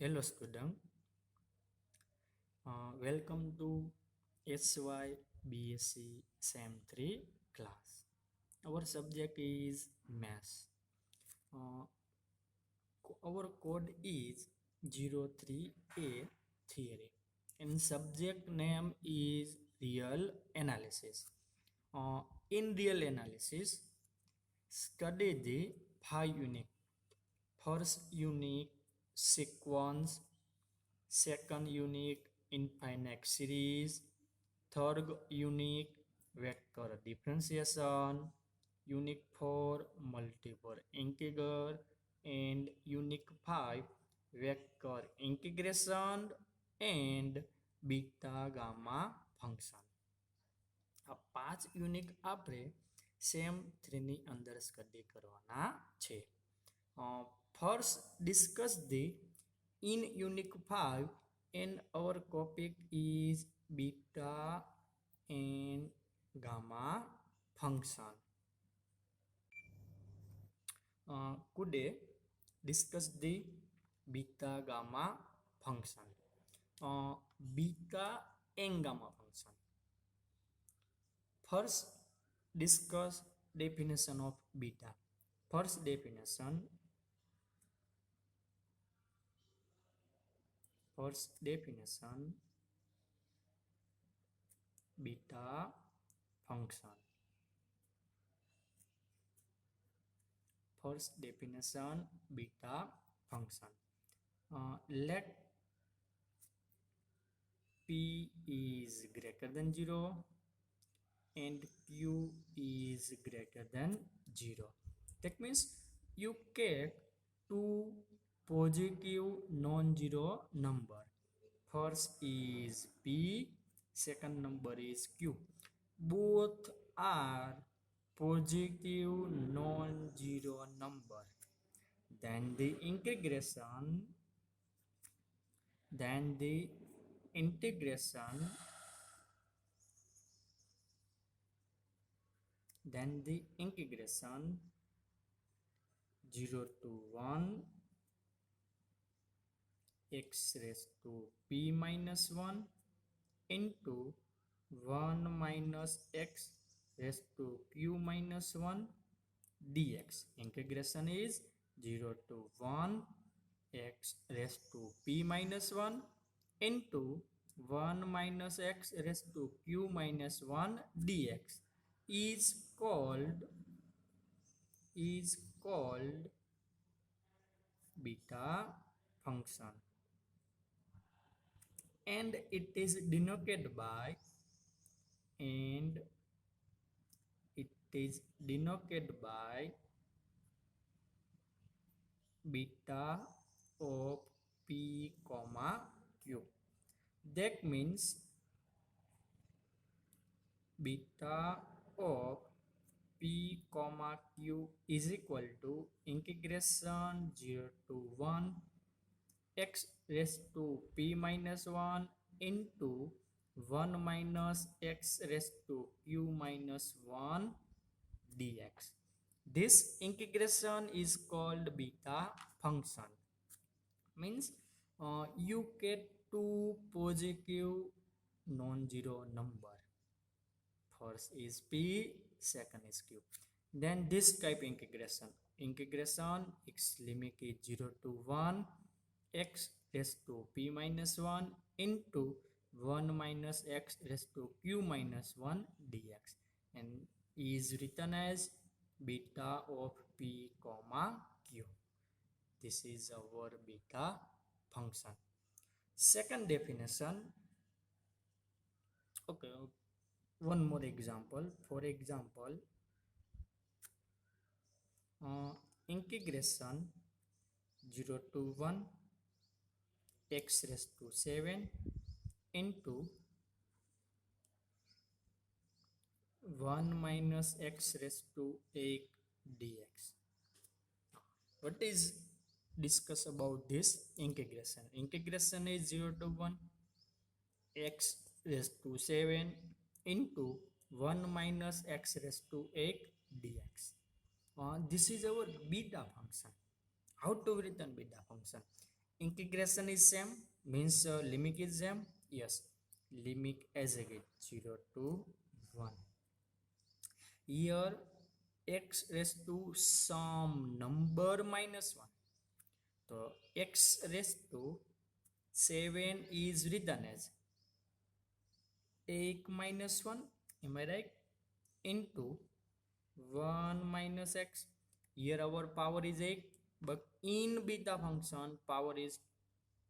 Hello student, welcome to SY BSc SEM 3 class. Our subject is Maths. Uh, our code is 03A theory and subject name is real analysis. In real analysis, study the 5 unit. First unit sequence, second unit infinite series, third unit vector differentiation, unit 4 multiple integer, and unit 5 vector integration and beta gamma function. આ 5 unit આપણે same 3ની અંદર study કરવાના છે. First discuss the in unit 5 and our topic is beta and gamma function. Today discuss the beta gamma function. Beta and gamma function. First discuss definition of beta. First definition beta function. First definition beta function. Let p is greater than 0 and q is greater than 0. That means you take two positive non-zero number. First is p, second number is q. Both are positive non-zero number. Then the integration then the integration 0 to 1 x raised to p minus 1 into 1 minus x raised to q minus 1 dx. Integration is 0 to 1 x raised to p minus 1 into 1 minus x raised to q minus 1 dx is called beta function, and it is denoted by beta of p comma q. That means beta of p comma q is equal to integration 0 to 1 x raised to p minus 1 into 1 minus x raised to q minus 1 dx. This integration is called beta function. Means you get two positive non-zero number. First is p, second is q. Then this type integration x limit is 0 to 1 x raised to p minus 1 into 1 minus x raised to q minus 1 dx, and is written as beta of p comma q. This is our beta function. Second definition. Okay, one more example. For example, integration 0 to 1 x raised to 7 into 1 minus x raised to 8 dx. What is discuss about this integration? Integration is 0 to 1 x raised to 7 into 1 minus x raised to 8 dx. This is our beta function. How to written beta function? integration is same, means limit is same. Yes, limit as again 0 to 1. Here x raised to some number minus 1. So x raised to 7 is written as 8 minus 1, am I right? Into 1 minus x. Here our power is 8, but in beta function power is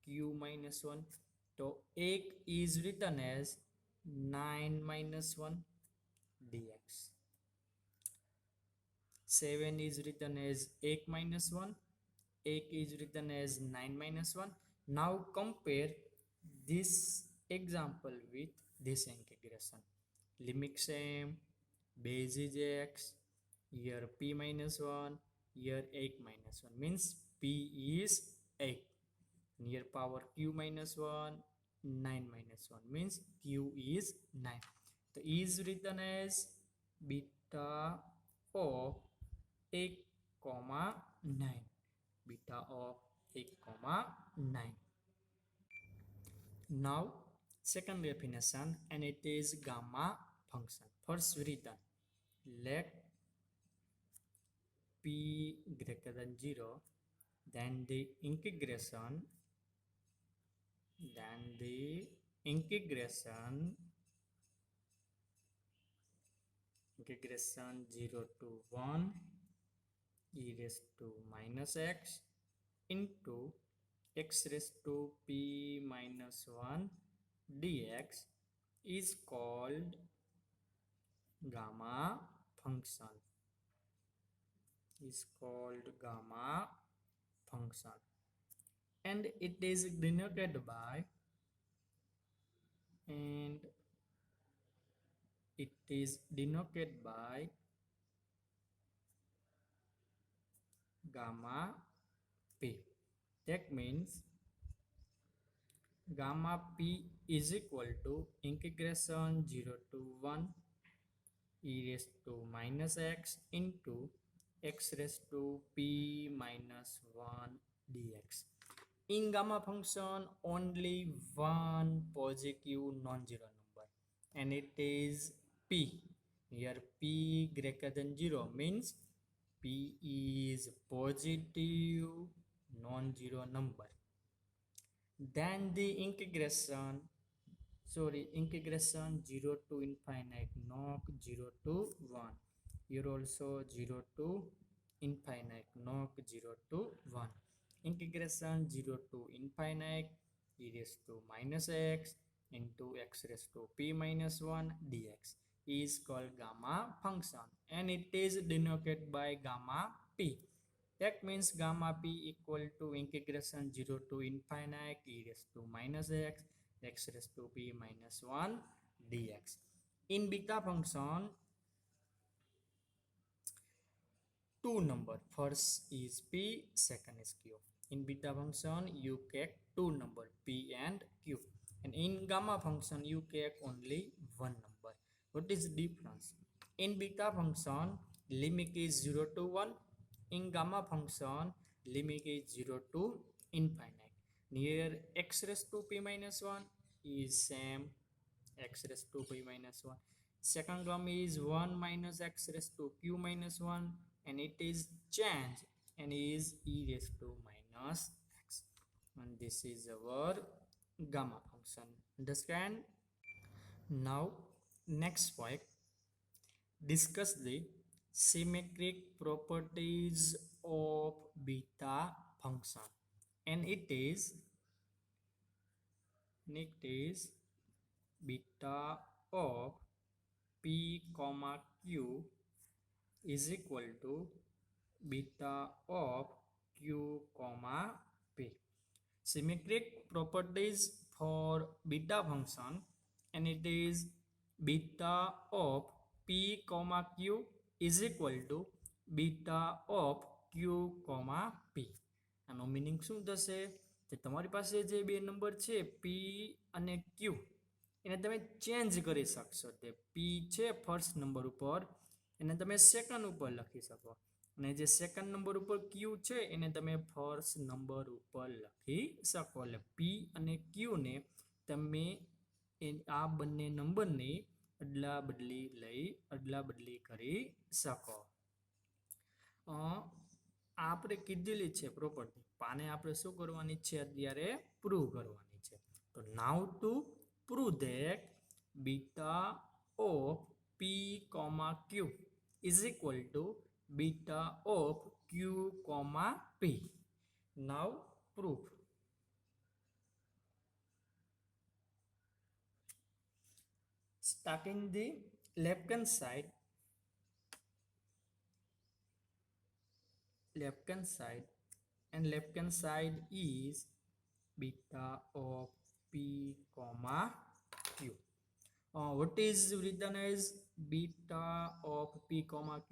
q minus 1. So 8 is written as 9 minus 1 dx. 7 is written as 8 minus 1. 8 is written as 9 minus 1. Now compare this example with this integration. Limit same, base is x, here p minus 1, here 8 minus 1, means p is 8. Here power q minus 1, 9 minus 1, means q is 9. So is written as beta of 8 comma 9. Beta of 8 comma 9. Now second definition, and it is gamma function. First written, let p greater than 0, then the integration 0 to 1 e raised to minus x into x raised to p minus 1 dx is called gamma function. And it is denoted by gamma p. That means gamma p is equal to integration 0 to 1 e raised to minus x into x raised to p minus 1 dx. In gamma function, only one positive non-zero number, and it is p. Here p greater than 0 means p is positive non-zero number. Then the integration 0 to infinite, not 0 to 1. Here also 0 to infinite, not 0 to 1. Integration 0 to infinite e raised to minus x into x raised to p minus 1 dx is called gamma function, and it is denoted by gamma p. That means gamma p equal to integration 0 to infinite e raised to minus x raised to p minus 1 dx. In beta function, two number, first is p, second is q. In beta function you get two number, p and q, and in gamma function you get only one number. What is the difference? In beta function limit is 0 to 1. In gamma function limit is 0 to infinite. Here x raised to p minus 1 is same x raised to p minus 1. Second term is 1 minus x raised to q minus 1, and it is changed and is e raised to minus x. And this is our gamma function. Understand? Now next point, discuss the symmetric properties of beta function, and it is beta of p comma q is equal to beta of q comma p. Symmetric properties for beta function, and it is beta of p comma q is equal to beta of q comma p. આનો meaning શું થશે? કે તમારી પાસે જે બે number છે p અને q, એને તમે ચેન્જ કરી શકશો. તે p છે ફર્સ્ટ નંબર ઉપર, એને તમે સેકન્ડ ઉપર લખી શકો, અને જે સેકન્ડ નંબર ઉપર ક્યુ છે એને તમે ફર્સ્ટ નંબર ઉપર લખી શકો. એટલે પી અને ક્યુ ને તમે આ બંને નંબરની અદલા બદલી કરી શકો. આપણે કીધેલી છે પ્રોપર્ટી, આને આપણે શું કરવાની છે અત્યારે પ્રૂવ કરવાની છે. તો now to prove that beta of p comma q is equal to beta of q comma p. Now proof. Starting the left hand side and left hand side is beta of p comma q. What is written as beta of p comma q?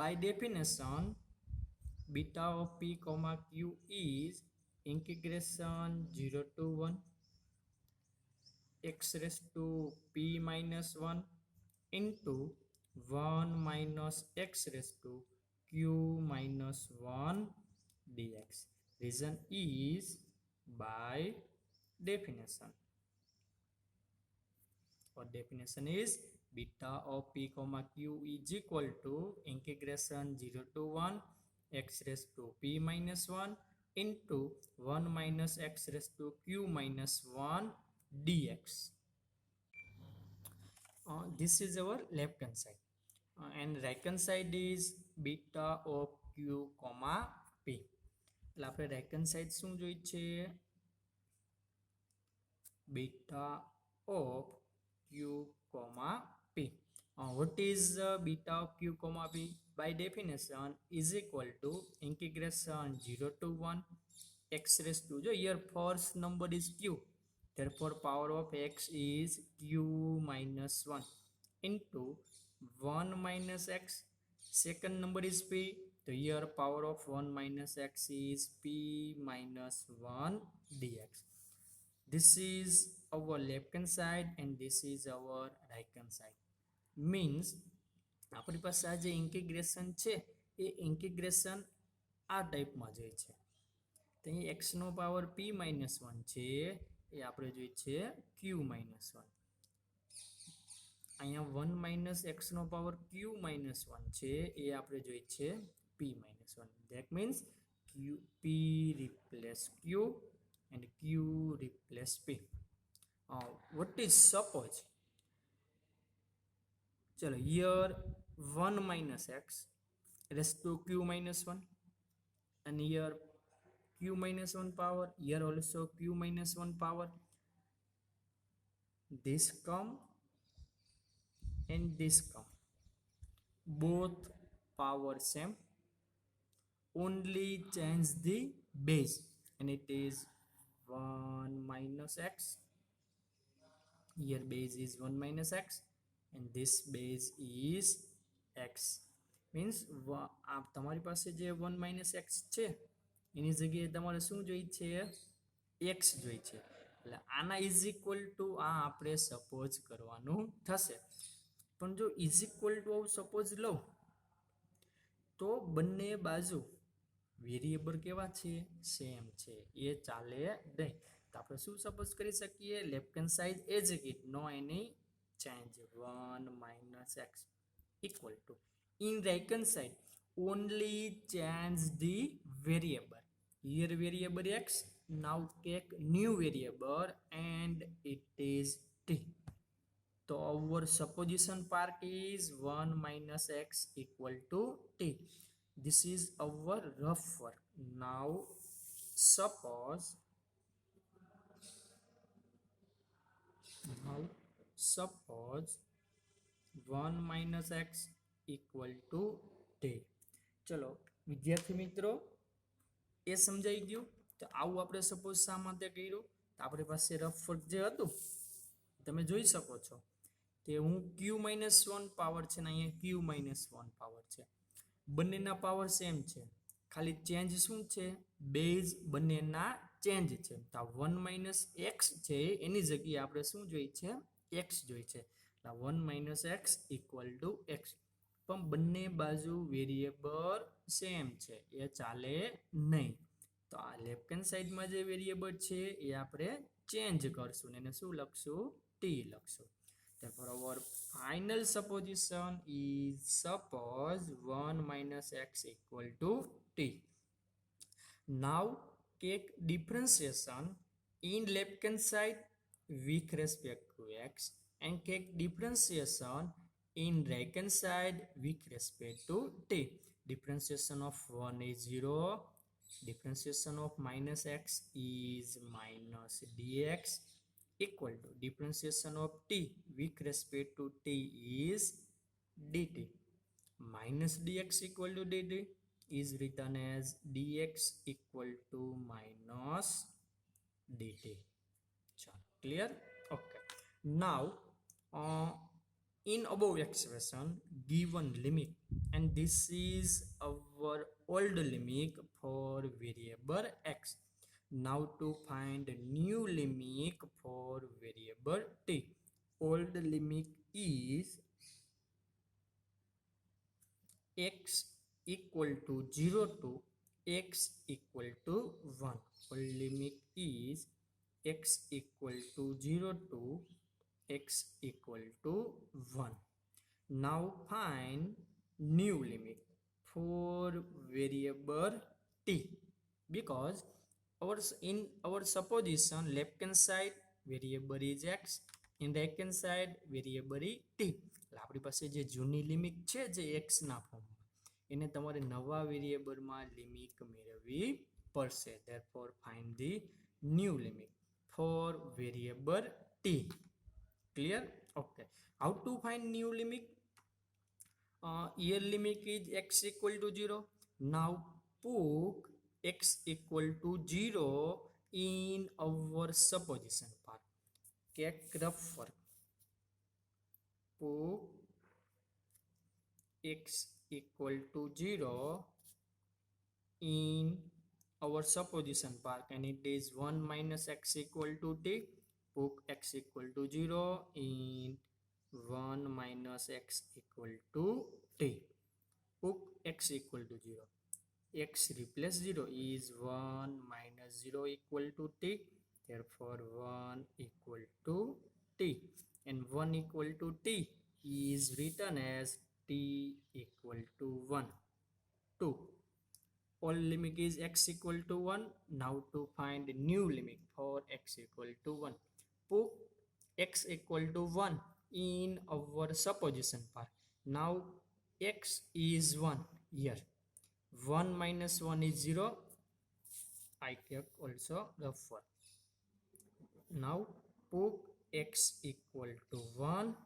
By definition, beta of p comma q is integration 0 to 1 x raised to p minus 1 into 1 minus x raised to q minus 1 dx. Reason is by definition. Our definition is beta of p comma q is equal to integration 0 to 1 x raised to p minus 1 into 1 minus x raised to q minus 1 dx. This is our left hand side. And right hand side is beta of q comma p. એટલે આપણે right hand side શું જોઈ છે? beta of q comma p. What is beta of q comma p? By definition is equal to integration 0 to 1 x raised to, here first number is q, therefore power of x is q minus 1 into 1 minus x, second number is p, so here power of 1 minus x is p minus 1 dx. This is our left hand side and this is our right hand side. Means આપણી પાસે આ જે integration છે એ integration આ ટાઈપમાં જોઈએ છે. તો અહીં x નો પાવર p માઇનસ 1 છે એ આપણે જોઈએ છે q માઇનસ 1. અહીંયા 1 માઇનસ x નો પાવર q માઇનસ 1 છે એ આપણે જોઈએ છે p minus 1. That means p replace q and q replace p. What is suppose? चलो here 1 minus x raised to q minus 1 and here q minus 1 power, here also q minus 1 power. This come and this come, both power same, only change the base and it is 1 minus x. Here base is 1 minus x and this base is x. Means તમારી પાસે જે 1 minus x છે એની જગ્યાએ તમારે શું જોઈ છે? x જોઈ છે. એટલે આના ઇઝ ઇક્વલ ટુ આ આપણે સપોઝ કરવાનું થશે. પણ જો ઇઝ ઇક્વલ ટુ આવું સપોઝ લઉં તો બંને બાજુ વેરિયેબલ કેવા છે? સેમ છે, એ ચાલે નહીં. તો આપણે શું સપોઝ કરી શકીએ? Left hand side as it, no any change, 1 minus x equal to, in right hand side only change the variable. Here variable x, now take new variable and it is t. So our supposition part is 1 minus x equal to t. This is our rough work. Now suppose 1 minus x equal to t. ચલો વિદ્યાર્થી મિત્રો એ સમજાઈ ગયું. તો આવું આપણે suppose શા માટે કર્યું? તો આપણી પાસે રફ વર્ક જે હતું તમે જોઈ શકો છો કે હું q minus 1 પાવર છે ને અહીંયા q minus 1 પાવર છે, બંનેના પાવર સેમ છે, ખાલી ચેન્જ શું છે? બેઝ બંનેના ચેન્જ છે. તો 1 minus x છે એની જગ્યાએ આપણે શું જોઈ છે? x જોઈ છે. 1 minus x equal to x. પણ બંને બાજુ વેરિયેબલ સેમ છે એ ચાલે નહીં. તો આ લેફ્ટ હેન્ડ સાઈડમાં જે વેરિયેબલ છે એ આપણે ચેન્જ કરશું ને એને શું લખશું? ટી લખશું. Therefore, our final supposition is suppose 1 minus x equal to t. Now, take differentiation in left hand side with respect to x and take differentiation in right hand side with respect to t. Differentiation of 1 is 0. Differentiation of minus x is minus dx equal to differentiation of t with respect to t is dt. Minus dx equal to dt is written as dx equal to minus dt. Clear? Okay. Now, in above expression, given limit, and this is our old limit for variable x. Now to find new limit for variable t. Old limit is x equal to 0 to x equal to 1. Old limit is x equal to 0 to x equal to 1. Now find new limit for variable t, because in our supposition left hand side variable is x, in right hand side variable is t. આપણી પાસે જે જૂની limit છે જે x ના ફોર્મમાં, એને તમારે નવા વેરિયેબલમાં લિમિટ મેળવવી પડશે. Therefore find the new limit for variable t. Clear? Okay. How to find new limit? Here limit is x equal to 0. Now put x equal to 0 in our supposition part. Take rough work. Put x equal to 0 in our supposition part, and it is 1 minus x equal to t. Put x equal to 0 in 1 minus x equal to t. Put x equal to 0. X replace 0 is 1 minus 0 equal to t. Therefore 1 equal to t. And 1 equal to t is written as t equal to 1. 2. All limit is x equal to 1. Now to find new limit for x equal to 1. Put x equal to 1 in our supposition part. Now x is 1 here. 1 minus 1 is 0. I take also the 4. Now put x equal to 1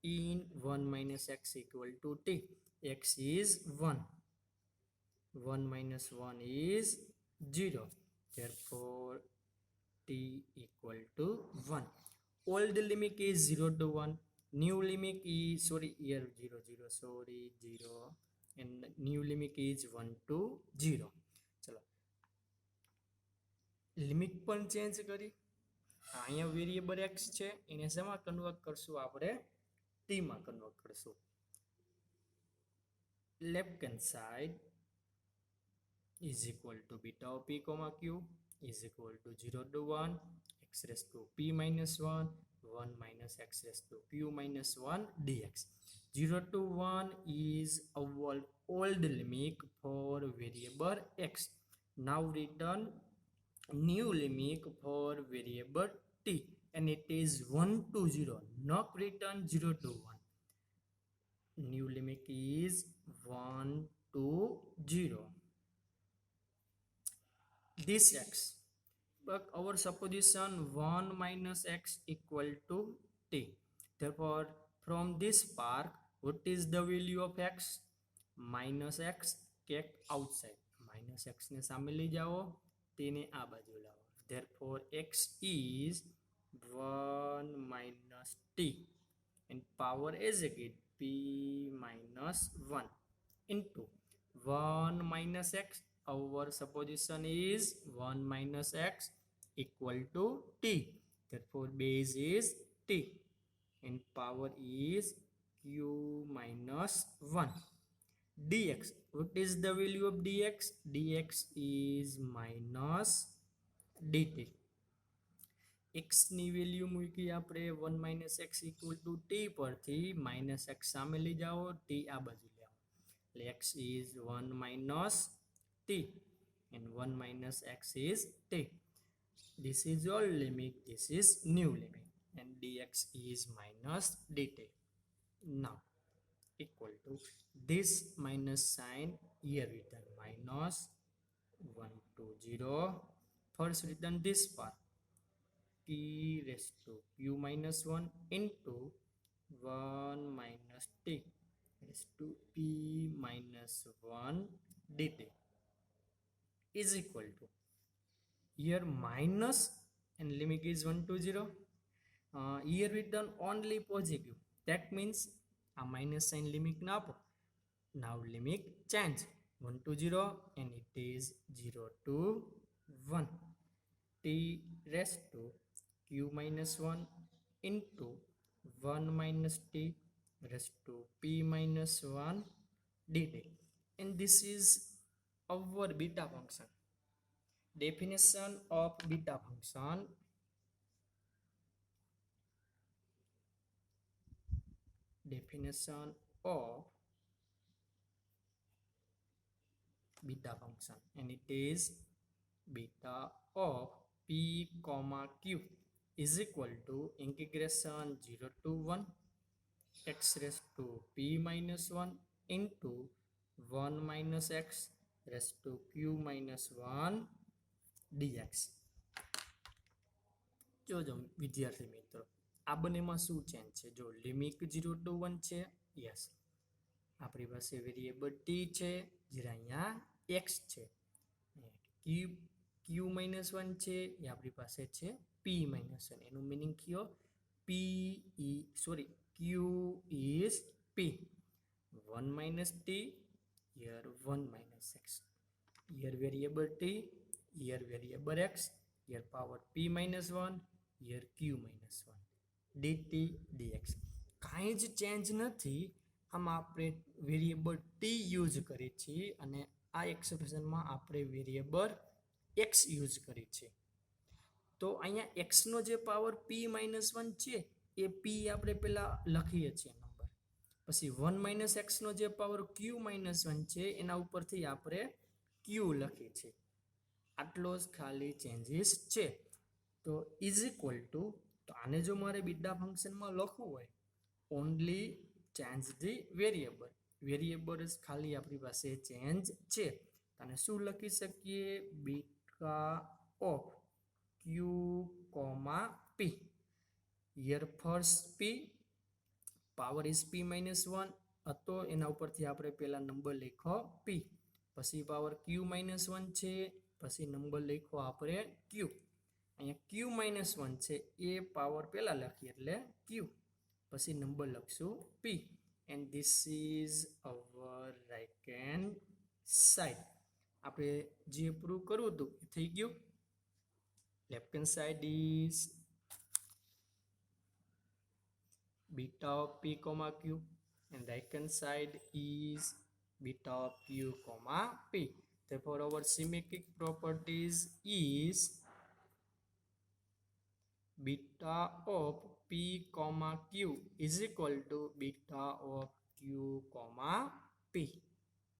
in 1 minus x equal to t. X is 1. 1 minus 1 is 0. Therefore t equal to 1. Old limit is 0 to 1. New limit is, sorry, here 0 0, sorry, 0, and new limit is 1 to 0. ચલો limit પણ change કરી. અહીંયા variable x છે એને શેમાં convert કરશું? આપણે t માં કન્વર્ટ કરશું. Left hand side is equal to beta of p comma q is equal to 0 to 1 x raised to p minus 1 1 minus x raised to q minus 1 dx. 0 to 1 is our old limit for variable x. Now return new limit for variable t, and it is 1 to 0, not return 0 to 1. New limit is 1 to 0. This x, but our supposition 1 minus x equal to t. Therefore from this part, what is the value of x? Minus x, take outside. Minus x ને સામે લઈ જાઓ, તેને આ બાજુ લાવો. Therefore x is 1 minus t, and power is again p minus 1 into 1 minus x. Our supposition is 1 minus x equal to t. Therefore base is t, and power is q minus 1 dx. What is the value of dx? Dx is minus dt. x ની value મૂકી આપણે 1 minus x equal to T પરથી minus x સામે લઈ જાઓ, T આ બાજુ લઈ આવો, એટલે x is 1 minus t and 1 minus x is t. This is old limit, this is new limit, and dx is minus dt. Now equal to this minus sign here written minus 1 to 0. First written this part p raised to q minus 1 into 1 minus t raised to p minus 1 dt is equal to, here minus and limit is 1 to 0. Here written only positive, that means a minus sign limit na apo. Now limit change 1 to 0 and it is 0 to 1. T raised to q minus 1 into 1 minus t raised to p minus 1 dt. And this is our beta function. Definition of beta function. Definition of beta function, and it is beta of p comma q is equal to integration 0 to 1 x raised to p minus 1 into 1 minus x raised to q minus 1 dx. જોજો વિદ્યાર્થી મિત્રો, આ બંનેમાં શું change છે? જો limit 0 to 1 છે, yes, આપણી પાસે વેરિયેબલ t છે, જ્યારે અહીંયા x છે. q minus 1 છે, એ આપણી પાસે છે p minus 1. એનું મિનિંગ કયો? q is p. 1 minus t, here 1 minus x. Here variable t, here variable x, here power p minus 1, here q minus 1 dt dx. કાંઈ જ ચેન્જ નથી. આમાં આપણે વેરિયેબલ t યુઝ કરીએ છીએ અને આ એક્સપ્રેશનમાં આપણે વેરિયેબલ x યુઝ કરી છે. તો અહીંયા x નો જે પાવર p minus 1 છે એ p આપણે પહેલા લખીએ છીએ નંબર, પછી 1 minus x નો જે પાવર q minus 1 છે એના ઉપરથી આપણે q લખીએ છીએ. આટલો જ ખાલી ચેન્જીસ છે. તો ઇઝ ઇક્વલ ટુ, તો આને જો મારે બીટા ફંક્શનમાં લખવું હોય, only change the variable. Variable જ ખાલી આપણી પાસે ચેન્જ છે. અને શું લખી શકીએ? Beta of q comma p. Here first p, power is p minus 1 હતો, એના ઉપરથી આપણે પહેલા નંબર લખો p, પછી પાવર q minus 1 છે, પછી નંબર લખો આપણે q. અહીંયા q minus 1 છે એ પાવર પહેલા લખીએ એટલે q, પછી નંબર લખશું p. And this is our right hand side. આપણે જે પ્રૂવ કરવું હતું એ થઈ ગયું. Left hand side is beta of p comma q and right hand side is beta of q comma p. Therefore our symmetric properties is beta of p comma q is equal to beta of q comma p.